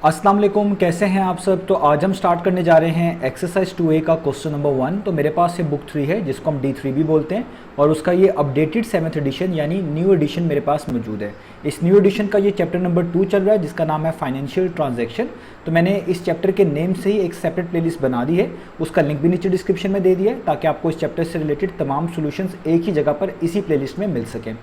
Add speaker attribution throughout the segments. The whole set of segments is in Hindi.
Speaker 1: अस्सलाम वालेकुम, कैसे हैं आप सब। तो आज हम स्टार्ट करने जा रहे हैं एक्सरसाइज 2A का क्वेश्चन नंबर 1। तो मेरे पास ये बुक 3 है जिसको हम D3 भी बोलते हैं और उसका ये अपडेटेड 7th एडिशन यानी न्यू एडिशन मेरे पास मौजूद है। इस न्यू एडिशन का ये चैप्टर नंबर 2 चल रहा है जिसका नाम है फाइनेंशियल ट्रांजैक्शन। तो मैंने इस चैप्टर के नेम से ही एक सेपरेट प्लेलिस्ट बना दी है, उसका लिंक भी नीचे डिस्क्रिप्शन में दे दिया है ताकि आपको इस चैप्टर से रिलेटेड तमाम सोल्यूशंस एक ही जगह पर इसी प्लेलिस्ट में मिल सकें।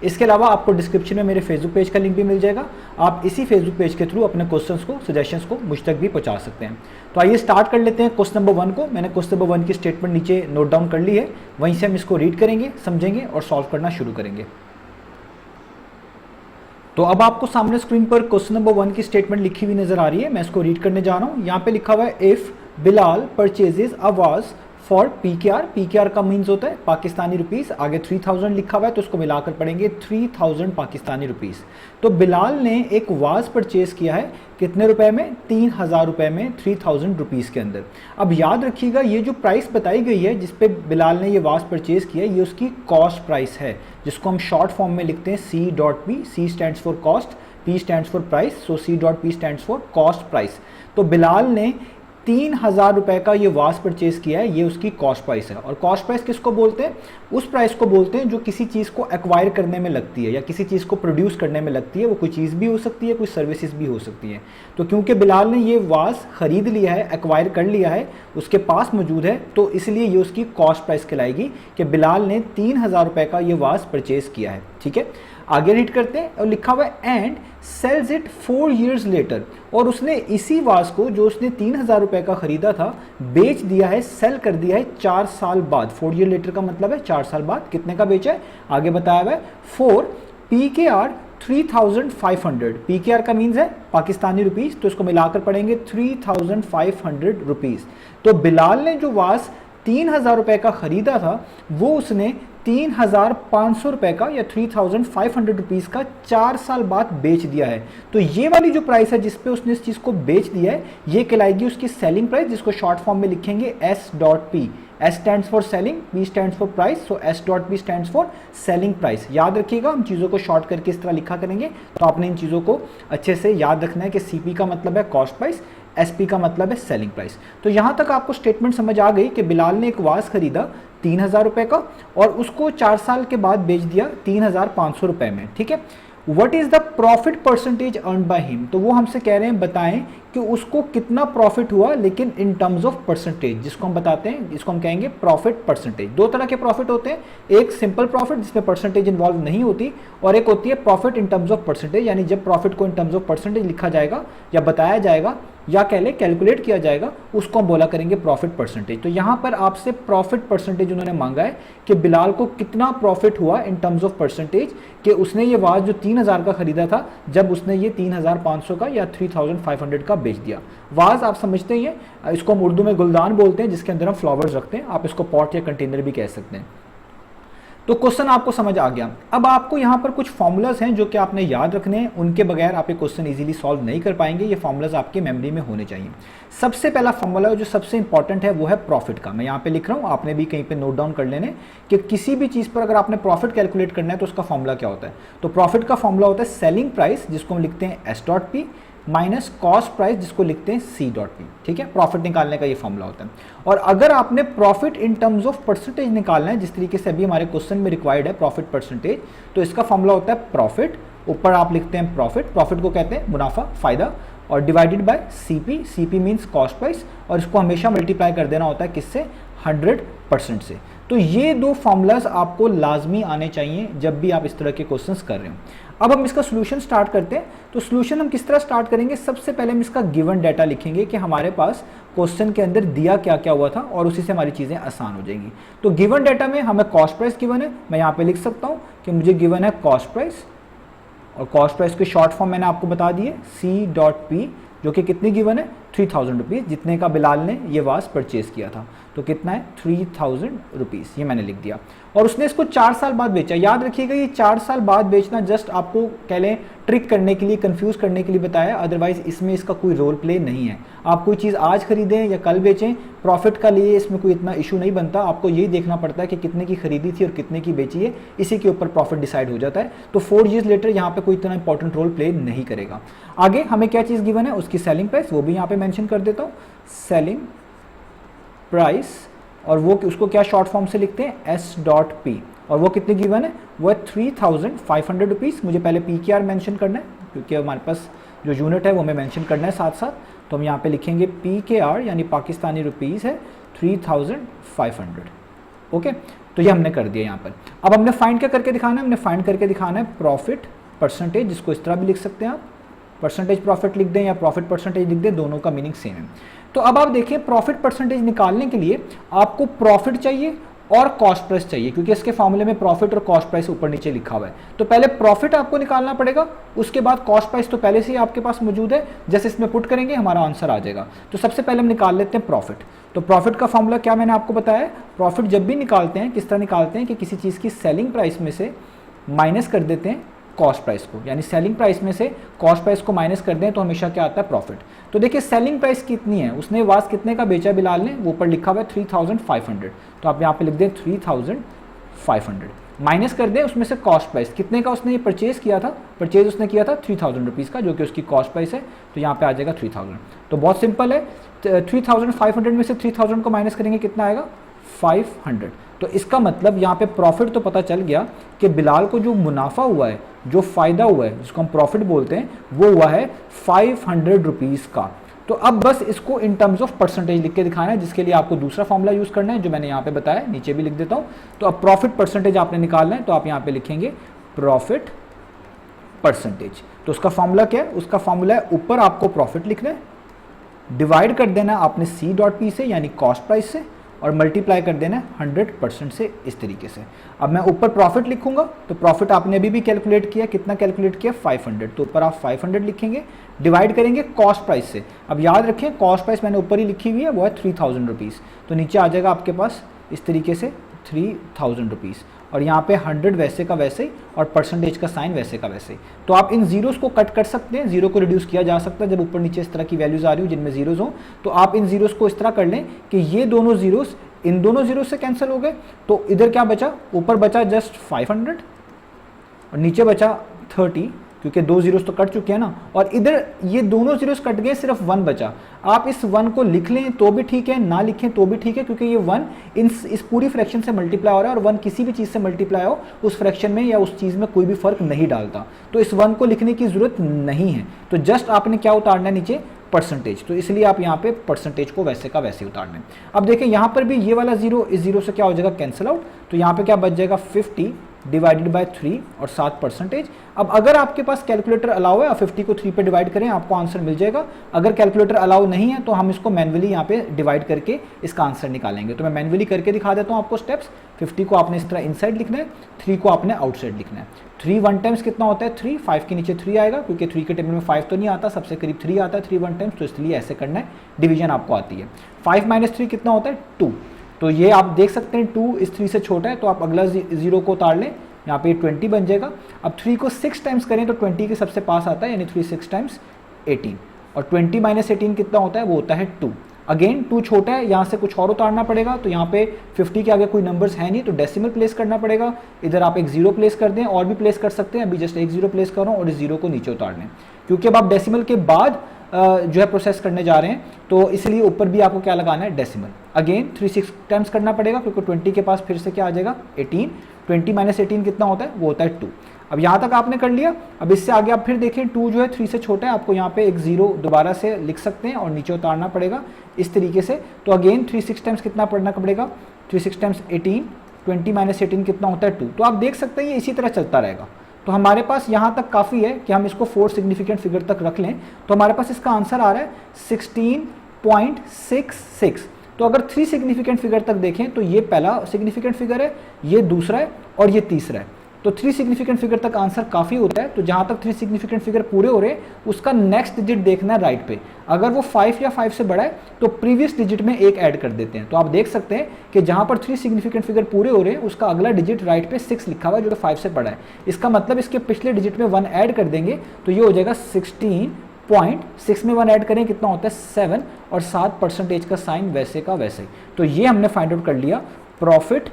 Speaker 1: इसके अलावा आपको डिस्क्रिप्शन में मेरे फेसबुक पेज का लिंक भी मिल जाएगा, आप इसी फेसबुक पेज के थ्रू अपने क्वेश्चंस को, सजेशंस को मुझ तक भी पहुंचा सकते हैं। तो आइए स्टार्ट कर लेते हैं क्वेश्चन नंबर 1 को। मैंने क्वेश्चन नंबर 1 की स्टेटमेंट नीचे नोट डाउन कर ली है, वहीं से हम इसको रीड करेंगे, समझेंगे और सॉल्व करना शुरू करेंगे। तो अब आपको सामने स्क्रीन पर क्वेश्चन नंबर 1 की स्टेटमेंट लिखी हुई नजर आ रही है, मैं इसको रीड करने जा रहा हूँ। यहाँ पे लिखा हुआ है if Bilal purchases a was for PKR। PKR का मीन्स होता है पाकिस्तानी रुपीस, आगे 3000 लिखा हुआ है तो उसको मिलाकर पढ़ेंगे 3000 पाकिस्तानी रुपीस। तो बिलाल ने एक वाज परचेज किया है कितने रुपए में, 3000 रुपए में, 3000 रुपीस के अंदर। अब याद रखिएगा ये जो प्राइस बताई गई है जिसपे बिलाल ने ये वाज परचेज किया है, ये उसकी कॉस्ट प्राइस है जिसको हम शॉर्ट फॉर्म में लिखते हैं C.P। C stands for cost, P stands for price, so C.P stands for cost price. तो बिलाल ने 3000 रुपए का ये वाज परचेज किया है, ये उसकी कॉस्ट प्राइस है। और कॉस्ट प्राइस किसको बोलते हैं, उस प्राइस को बोलते हैं जो किसी चीज़ को एक्वायर करने में लगती है या किसी चीज़ को प्रोड्यूस करने में लगती है। वो कोई चीज़ भी हो सकती है, कोई सर्विसेज भी हो सकती हैं। तो क्योंकि बिलाल ने ये वाज खरीद लिया है, एक्वायर कर लिया है, उसके पास मौजूद है, तो इसलिए ये उसकी कॉस्ट प्राइस कहलाएगी कि बिलाल ने 3000 रुपए का ये वाज परचेज किया है। ठीक है, आगे रीड करते हैं और लिखा हुआ है and sells it 4 years later. और उसने इसी वाज को जो उसने 3000 रुपए का खरीदा था बेच दिया है, सेल कर दिया है 4 साल बाद। 4 year लेटर का मतलब है 4 साल बाद। कितने का बेचा है आगे बताया हुआ है, 4 PKR 3500। PKR का मीन्स है पाकिस्तानी रुपीस, तो इसको मिलाकर पढ़ेंगे 3500 रुपीस। तो बिलाल ने जो वाज 3000 रुपए का खरीदा था वो उसने 3500 रुपए का या 3500 रुपीस का 4 साल बाद बेच दिया है। तो ये वाली जो प्राइस है जिसपे उसने इस चीज को बेच दिया है ये कहलाएगी उसकी सेलिंग प्राइस, जिसको शॉर्ट फॉर्म में लिखेंगे S.P। S stands for selling, P stands for price, so S.P stands for selling price. याद रखिएगा हम चीज़ों को शॉर्ट करके इस तरह लिखा करेंगे, तो आपने इन चीज़ों को अच्छे से याद रखना है कि CP का मतलब है कॉस्ट प्राइस, SP का मतलब है सेलिंग प्राइस। तो यहाँ तक आपको स्टेटमेंट समझ आ गई कि बिलाल ने एक वाज खरीदा 3000 रुपए का और उसको 4 साल के बाद बेच दिया 3500 रुपए में। ठीक है, what is the profit percentage earn by him. तो वो हमसे कह रहे हैं बताएं कि उसको कितना प्रॉफिट हुआ, लेकिन इन टर्म्स ऑफ परसेंटेज, जिसको हम बताते हैं, इसको हम कहेंगे प्रॉफिट परसेंटेज। दो तरह के प्रॉफिट होते हैं, एक सिंपल प्रॉफिट जिसमें परसेंटेज इन्वॉल्व नहीं होती, और एक होती है profit in terms of percentage, यानी जब प्रॉफिट को इन टर्म्स ऑफ परसेंटेज लिखा जाएगा या बताया जाएगा या कह ले कैलकुलेट किया जाएगा, उसको हम बोला करेंगे प्रॉफिट परसेंटेज। तो यहाँ पर आपसे प्रॉफिट परसेंटेज उन्होंने मांगा है कि बिलाल को कितना प्रॉफिट हुआ इन टर्म्स ऑफ परसेंटेज, कि उसने ये वाज जो 3000 का खरीदा था जब उसने ये 3500 का या 3500 का बेच दिया। वाज आप समझते ही हैं, इसको हम उर्दू में गुलदान बोलते हैं जिसके अंदर हम फ्लावर्स रखते हैं, आप इसको पॉट या कंटेनर भी कह सकते हैं। तो क्वेश्चन आपको समझ आ गया। अब आपको यहाँ पर कुछ फॉर्मूलाज हैं जो कि आपने याद रखने हैं, उनके बगैर आप ये क्वेश्चन इजीली सॉल्व नहीं कर पाएंगे। ये फॉर्मूलाज आपके मेमोरी में होने चाहिए। सबसे पहला फॉर्मूला जो सबसे इंपॉर्टेंट है वो है प्रॉफिट का। मैं यहाँ पे लिख रहा हूँ, आपने भी कहीं पे नोट डाउन कर लेने कि किसी भी चीज़ पर अगर आपने प्रॉफिट कैलकुलेट करना है तो उसका फॉर्मूला क्या होता है। तो प्रॉफिट का फॉर्मूला होता है सेलिंग प्राइस, जिसको हम लिखते हैं S.P, माइनस कॉस्ट प्राइस, जिसको लिखते हैं C.P। ठीक है, प्रॉफिट निकालने का ये फॉर्मूला होता है। और अगर आपने profit in terms of percentage निकालना है, जिस तरीके से अभी हमारे क्वेश्चन में रिक्वायर्ड है प्रॉफिट परसेंटेज, तो इसका फॉर्मूला होता है प्रॉफिट, ऊपर आप लिखते हैं प्रॉफिट, प्रॉफिट को कहते हैं मुनाफा, फायदा, और divided by CP, CP means cost price, और इसको हमेशा मल्टीप्लाई कर देना होता है किससे, 100% से। तो ये दो फॉर्मूलाज आपको लाजमी आने चाहिए जब भी आप इस तरह के क्वेश्चंस कर रहे हो। अब हम इसका सॉल्यूशन स्टार्ट करते हैं। तो सॉल्यूशन हम किस तरह स्टार्ट करेंगे, सबसे पहले हम इसका गिवन डाटा लिखेंगे कि हमारे पास क्वेश्चन के अंदर दिया क्या क्या हुआ था, और उसी से हमारी चीज़ें आसान हो जाएंगी। तो गिवन डाटा में हमें कॉस्ट प्राइस गिवन है, मैं यहाँ पे लिख सकता हूँ कि मुझे गिवन है कॉस्ट प्राइस, और कॉस्ट प्राइस की शॉर्ट फॉर्म मैंने आपको बता दी है C.P, जो कि कितनी गिवन है, 3000 रुपीज़, जितने का बिलाल ने ये वास परचेज किया था। तो कितना है 3000 रुपीज़, ये मैंने लिख दिया। और उसने इसको 4 साल बाद बेचा। याद रखिएगा ये 4 साल बाद बेचना जस्ट आपको कह लें ट्रिक करने के लिए, कंफ्यूज करने के लिए बताया, अदरवाइज इसमें इसका कोई रोल प्ले नहीं है। आप कोई चीज़ आज खरीदें या कल बेचें, प्रॉफिट का लिए इसमें कोई इतना इशू नहीं बनता। आपको यही देखना पड़ता है कि कितने की खरीदी थी और कितने की बेची है, इसी के ऊपर प्रॉफिट डिसाइड हो जाता है। तो 4 years लेटर यहाँ पे कोई इतना इंपॉर्टेंट रोल प्ले नहीं करेगा। आगे हमें क्या चीज़ गिवन है, उसकी सेलिंग प्राइस, वो भी यहाँ पे मेंशन कर देता हूँ, सेलिंग प्राइस, और वो उसको क्या शॉर्ट फॉर्म से लिखते हैं S.P, और वो कितनी गिवन है, वो है 3500 रुपीज़। मुझे पहले PKR मेंशन करना है क्योंकि हमारे पास जो यूनिट है वो हमें मेंशन करना है साथ साथ। तो हम यहाँ पे लिखेंगे PKR यानी पाकिस्तानी रुपीज़ है 3500। ओके, तो ये हमने कर दिया यहाँ पर। अब हमने फाइंड क्या करके दिखाना है, हमने फाइंड करके दिखाना है प्रॉफिट परसेंटेज, जिसको इस तरह भी लिख सकते हैं आप, परसेंटेज प्रॉफिट लिख दें या प्रॉफिट परसेंटेज लिख दें, दोनों का मीनिंग सेम है। तो अब आप देखिए प्रॉफिट परसेंटेज निकालने के लिए आपको प्रॉफिट चाहिए और कॉस्ट प्राइस चाहिए, क्योंकि इसके फॉर्मूले में प्रॉफिट और कॉस्ट प्राइस ऊपर नीचे लिखा हुआ है। तो पहले प्रॉफिट आपको निकालना पड़ेगा, उसके बाद कॉस्ट प्राइस तो पहले से ही आपके पास मौजूद है, जैसे इसमें पुट करेंगे हमारा आंसर आ जाएगा। तो सबसे पहले हम निकाल लेते हैं प्रॉफिट। तो प्रॉफिट का फॉर्मूला क्या मैंने आपको बताया, प्रॉफिट जब भी निकालते हैं किस तरह निकालते हैं कि किसी चीज़ की सेलिंग प्राइस में से माइनस कर देते हैं कॉस्ट प्राइस को, यानी सेलिंग प्राइस में से कॉस्ट प्राइस को माइनस कर दें तो हमेशा क्या आता है प्रॉफिट। तो देखिए सेलिंग प्राइस कितनी है, उसने वास कितने का बेचा बिलाल ने, वो ऊपर लिखा हुआ है 3500। तो आप यहाँ पे लिख दें 3500, माइनस कर दें उसमें से कॉस्ट प्राइस, कितने का उसने ये परचेज किया था, परचेज उसने किया था 3000 रुपीज़ का, जो कि उसकी कॉस्ट प्राइस है। तो यहाँ पे आ जाएगा 3000। तो बहुत सिंपल है, 3500 में से 3000 को माइनस करेंगे कितना आएगा 500। तो इसका मतलब यहाँ पे प्रॉफिट तो पता चल गया कि बिलाल को जो मुनाफा हुआ है, जो फ़ायदा हुआ है, जिसको हम प्रॉफिट बोलते हैं, वो हुआ है 500 रुपीज़ का। तो अब बस इसको इन टर्म्स ऑफ परसेंटेज लिख के दिखाना है, जिसके लिए आपको दूसरा फॉर्मूला यूज़ करना है जो मैंने यहाँ पे बताया, नीचे भी लिख देता हूँ। तो अब प्रॉफिट परसेंटेज आपने निकालना है, तो आप यहाँ पे लिखेंगे प्रॉफिट परसेंटेज। तो उसका फॉर्मूला क्या है, उसका फॉर्मूला है ऊपर आपको प्रॉफिट लिखना है, डिवाइड कर देना आपने C.P से यानी कॉस्ट प्राइस से, और मल्टीप्लाई कर देना 100% से, इस तरीके से। अब मैं ऊपर प्रॉफिट लिखूंगा, तो प्रॉफिट आपने अभी भी कैलकुलेट किया, कितना कैलकुलेट किया 500, तो ऊपर आप 500 लिखेंगे, डिवाइड करेंगे कॉस्ट प्राइस से। अब याद रखें कॉस्ट प्राइस मैंने ऊपर ही लिखी हुई है, वो है 3000 रुपीज़। तो नीचे आ जाएगा आपके पास इस तरीके से 3000 रुपीज़, और यहाँ पे 100 वैसे का वैसे ही, और परसेंटेज का साइन वैसे का वैसे ही। तो आप इन जीरोस को कट कर सकते हैं, जीरो को रिड्यूस किया जा सकता है जब ऊपर नीचे इस तरह की वैल्यूज आ रही हो जिनमें जीरोस हो। तो आप इन जीरोस को इस तरह कर लें कि ये दोनों जीरोस इन दोनों जीरो से कैंसिल हो गए, तो इधर क्या बचा, ऊपर बचा जस्ट 500 और नीचे बचा 30, क्योंकि दो जीरोस तो कट चुके हैं ना, और इधर ये दोनों जीरोस कट गए, सिर्फ 1 बचा। आप इस 1 को लिख लें तो भी ठीक है, ना लिखें तो भी ठीक है, क्योंकि ये 1 इस पूरी फ्रैक्शन से मल्टीप्लाई हो रहा है, और 1 किसी भी चीज़ से मल्टीप्लाई हो उस फ्रैक्शन में या उस चीज़ में कोई भी फर्क नहीं डालता। तो इस 1 को लिखने की जरूरत नहीं है, तो जस्ट आपने क्या उतारना है नीचे परसेंटेज। तो इसलिए आप यहाँ पे परसेंटेज को वैसे का वैसे उतारना है। अब देखें यहाँ पर भी ये वाला जीरो इस जीरो से क्या हो जाएगा कैंसिल आउट, तो यहाँ पे क्या बच जाएगा 50 डिवाइडेड बाय 3 और 7 परसेंटेज। अब अगर आपके पास कैलकुलेटर अलाउ है, आप 50 को 3 पे डिवाइड करें, आपको आंसर मिल जाएगा। अगर कैलकुलेटर अलाउ नहीं है तो हम इसको मैन्युअली यहाँ पे डिवाइड करके इसका आंसर निकालेंगे। तो मैं मैन्युअली करके दिखा देता हूँ आपको स्टेप्स। 50 को आपने इस तरह इनसाइड लिखना है, 3 को आपने आउटसाइड लिखना है। 3 1 टाइम्स कितना होता है 3, 5 के नीचे 3 आएगा, क्योंकि 3 के टेबल में 5 तो नहीं आता, सबसे करीब 3 आता है 3 1 टाइम्स, तो इसलिए ऐसे करना है, डिवीजन आपको आती है। 5 - 3 कितना होता है 2, तो ये आप देख सकते हैं 2 इस 3 से छोटा है, तो आप अगला जीरो को उतार लें, यहाँ पे 20 बन जाएगा। अब 3 को 6 टाइम्स करें तो 20 के सबसे पास आता है, यानी 3 6 टाइम्स 18, और 20 - 18 कितना होता है, वो होता है 2। अगेन 2 छोटा है, यहाँ से कुछ और उतारना पड़ेगा, तो यहाँ पे 50 के आगे कोई नंबर्स है नहीं, तो डेसिमल प्लेस करना पड़ेगा। इधर आप एक जीरो प्लेस कर दें, और भी प्लेस कर सकते हैं, अभी जस्ट एक जीरो प्लेस कर रहा हूँ, और इस जीरो को नीचे उतार लें, क्योंकि अब आप डेसिमल के बाद जो है प्रोसेस करने जा रहे हैं, तो इसलिए ऊपर भी आपको क्या लगाना है डेसिमल। अगेन 3 6 टाइम्स करना पड़ेगा, क्योंकि 20 के पास फिर से क्या आ जाएगा 18, 20 - 18 कितना होता है, वो होता है 2। अब यहाँ तक आपने कर लिया। अब इससे आगे आप फिर देखें 2 जो है 3 से छोटा है, आपको यहाँ पे एक जीरो दोबारा से लिख सकते हैं और नीचे उतारना पड़ेगा इस तरीके से। तो अगेन 3 6 टाइम्स कितना पढ़ना पड़ेगा, 3 6 टाइम्स 18, 20 - 18 कितना होता है 2। तो आप देख सकते हैं ये इसी तरह चलता रहेगा। तो हमारे पास यहाँ तक काफ़ी है कि हम इसको 4 सिग्निफिकेंट फिगर तक रख लें, तो हमारे पास इसका आंसर आ रहा है 16.66। तो अगर 3 सिग्निफिकेंट फिगर तक देखें तो ये पहला सिग्निफिकेंट फिगर है, ये दूसरा है और ये तीसरा है। तो 3 सिग्निफिकेंट फिगर तक आंसर काफ़ी होता है। तो जहाँ तक 3 सिग्निफिकेंट फिगर पूरे हो रहे हैं उसका नेक्स्ट डिजिट देखना है राइट पे। अगर वो 5 या 5 से बड़ा है तो प्रीवियस डिजिट में एक ऐड कर देते हैं। तो आप देख सकते हैं कि जहाँ पर 3 सिग्निफिकेंट फिगर पूरे हो रहे हैं उसका अगला डिजिट राइट पे 6 लिखा हुआ है जो 5 से बड़ा है। इसका मतलब इसके पिछले डिजिट में 1 ऐड कर देंगे तो ये हो जाएगा 16.6 में 1 ऐड करें कितना होता है 7 और 7 परसेंटेज का साइन वैसे का वैसे। तो ये हमने फाइंड आउट कर लिया profit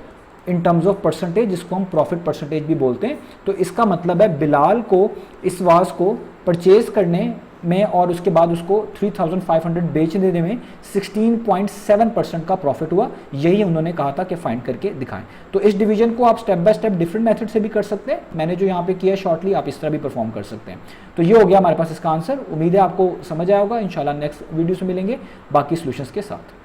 Speaker 1: in terms of percentage, जिसको हम प्रॉफिट परसेंटेज भी बोलते हैं। तो इसका मतलब है बिलाल को इस वाज को परचेज करने में और उसके बाद उसको 3500 बेच देने में 16.7% का प्रॉफिट हुआ। यही उन्होंने कहा था कि फाइंड करके दिखाएं। तो इस डिवीजन को आप step by step different method से भी कर सकते हैं। मैंने जो यहाँ पे किया शॉर्टली, आप इस तरह भी परफॉर्म कर सकते हैं। तो ये हो गया हमारे पास इसका आंसर। उम्मीद है आपको समझ आया होगा। इंशाल्लाह नेक्स्ट वीडियो से मिलेंगे बाकी सॉल्यूशंस के साथ।